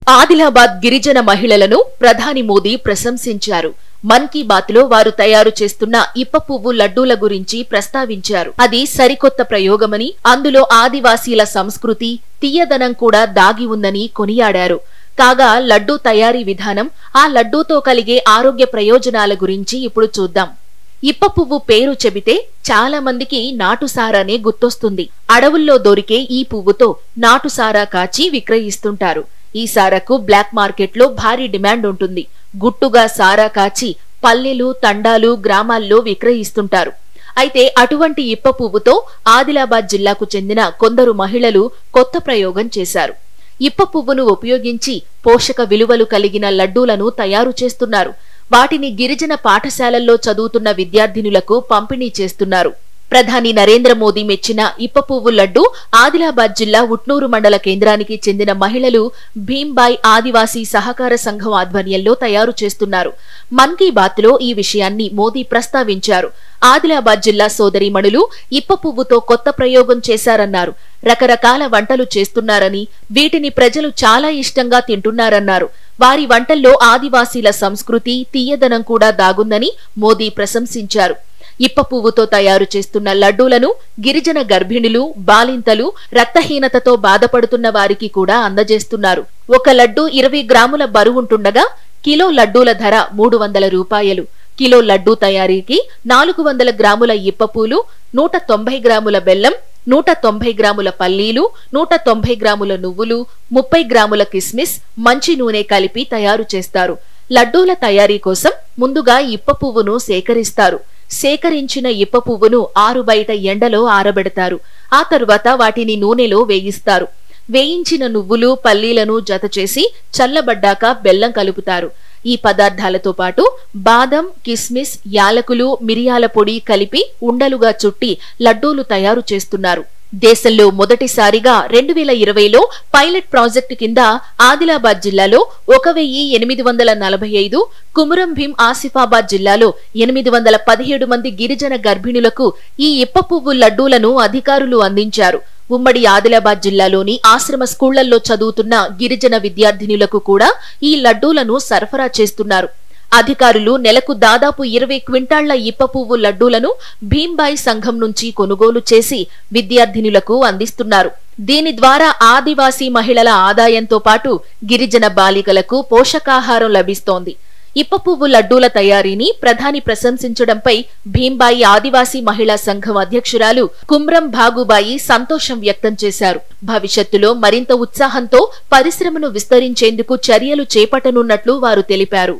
ఆదిలాబాద్ గిరిజన మహిళలను ప్రధాని మోదీ ప్రశంసించారు. మన్ కీ బాత్ లో వారు తయారు చేస్తున్న ఇప్ప పువ్వు లడ్డూల గురించి ప్రస్తావించారు. అది సరికొత్త ప్రయోగమని, అందులో ఆదివాసీల సంస్కృతి, తీయదనం కూడా దాగి ఉందని కొనియాడారు. కాగా లడ్డూ తయారీ విధానం, ఆ లడ్డూతో కలిగే ఆరోగ్య ప్రయోజనాల గురించి ఇప్పుడు చూద్దాం. ఇప్ప పువ్వు పేరు చెబితే చాలా మందికి నాటుసారానే గుర్తొస్తుంది. అడవుల్లో దొరికే ఈ పువ్వుతో నాటుసారా కాచి విక్రయిస్తుంటారు. ఈ సారాకు బ్లాక్ మార్కెట్లో భారీ డిమాండ్ ఉంటుంది. గుట్టుగా సారా కాచి పల్లెలు, తండాలు, గ్రామాల్లో విక్రయిస్తుంటారు. అయితే అటువంటి ఇప్ప పువ్వుతో ఆదిలాబాద్ జిల్లాకు చెందిన కొందరు మహిళలు కొత్త ప్రయోగం చేశారు. ఇప్ప పువ్వును ఉపయోగించి పోషక విలువలు కలిగిన లడ్డూలను తయారు చేస్తున్నారు. వాటిని గిరిజన పాఠశాలల్లో చదువుతున్న విద్యార్థినులకు పంపిణీ చేస్తున్నారు. ప్రధాని నరేంద్ర మోదీ మెచ్చిన ఇప్ప పువ్వు లడ్డు ఆదిలాబాద్ జిల్లా ఉట్నూరు మండల కేంద్రానికి చెందిన మహిళలు భీంబాయి ఆదివాసీ సహకార సంఘం ఆధ్వర్యంలో తయారు చేస్తున్నారు. మన్ కీ బాత్ లో ఈ విషయాన్ని మోదీ ప్రస్తావించారు. ఆదిలాబాద్ జిల్లా సోదరీమణులు ఇప్ప పువ్వుతో కొత్త ప్రయోగం చేశారన్నారు. రకరకాల వంటలు చేస్తున్నారని, వీటిని ప్రజలు చాలా ఇష్టంగా తింటున్నారన్నారు. వారి వంటల్లో ఆదివాసీల సంస్కృతి, తీయదనం కూడా దాగుందని మోదీ ప్రశంసించారు. ఇప్ప పువ్వుతో తయారు చేస్తున్న లడ్డూలను గిరిజన గర్భిణులు, బాలింతలు, రక్తహీనతతో బాధపడుతున్న వారికి కూడా అందజేస్తున్నారు. ఒక లడ్డూ 20 గ్రాముల బరువుంటుండగా కిలో లడ్డూల ధర 300 రూపాయలు. కిలో లడ్డూ తయారీకి 400 గ్రాముల ఇప్పపూలు, 190 గ్రాముల బెల్లం, 190 గ్రాముల పల్లీలు, 190 గ్రాముల నువ్వులు, 30 గ్రాముల కిస్మిస్, మంచి నూనె కలిపి తయారు చేస్తారు. లడ్డూల తయారీ కోసం ముందుగా ఇప్ప పువ్వును సేకరిస్తారు. సేకరించిన ఇప్ప పువ్వును ఆరుబయట ఎండలో ఆరబెడతారు. ఆ తరువాత వాటిని నూనెలో వేయిస్తారు. వేయించిన నువ్వులు, పల్లీలను జతచేసి చల్లబడ్డాక బెల్లం కలుపుతారు. ఈ పదార్థాలతో పాటు బాదం, కిస్మిస్, యాలకులు, మిరియాల పొడి కలిపి ఉండలుగా చుట్టి లడ్డూలు తయారు చేస్తున్నారు. దేశంలో మొదటిసారిగా 2020లో పైలట్ ప్రాజెక్టు కింద ఆదిలాబాద్ జిల్లాలో 1845, కుమురం భీం ఆసిఫాబాద్ జిల్లాలో 817 మంది గిరిజన గర్భిణులకు ఈ ఇప్ప పువ్వు లడ్డూలను అధికారులు అందించారు. ఉమ్మడి ఆదిలాబాద్ జిల్లాలోని ఆశ్రమ స్కూళ్లలో చదువుతున్న గిరిజన విద్యార్థినులకు కూడా ఈ లడ్డూలను సరఫరా చేస్తున్నారు. అధికారులు నెలకు దాదాపు 20 క్వింటాళ్ల ఇప్ప పువ్వు లడ్డూలను భీంబాయి సంఘం నుంచి కొనుగోలు చేసి విద్యార్థినులకు అందిస్తున్నారు. దీని ద్వారా ఆదివాసీ మహిళల ఆదాయంతో పాటు గిరిజన బాలికలకు పోషకాహారం లభిస్తోంది. ఇప్ప పువ్వు లడ్డూల తయారీని ప్రధాని ప్రశంసించడంపై భీంబాయి ఆదివాసీ మహిళా సంఘం అధ్యక్షురాలు కుమ్రం భాగుబాయి సంతోషం వ్యక్తం చేశారు. భవిష్యత్తులో మరింత ఉత్సాహంతో పరిశ్రమను విస్తరించేందుకు చర్యలు చేపట్టనున్నట్లు వారు తెలిపారు.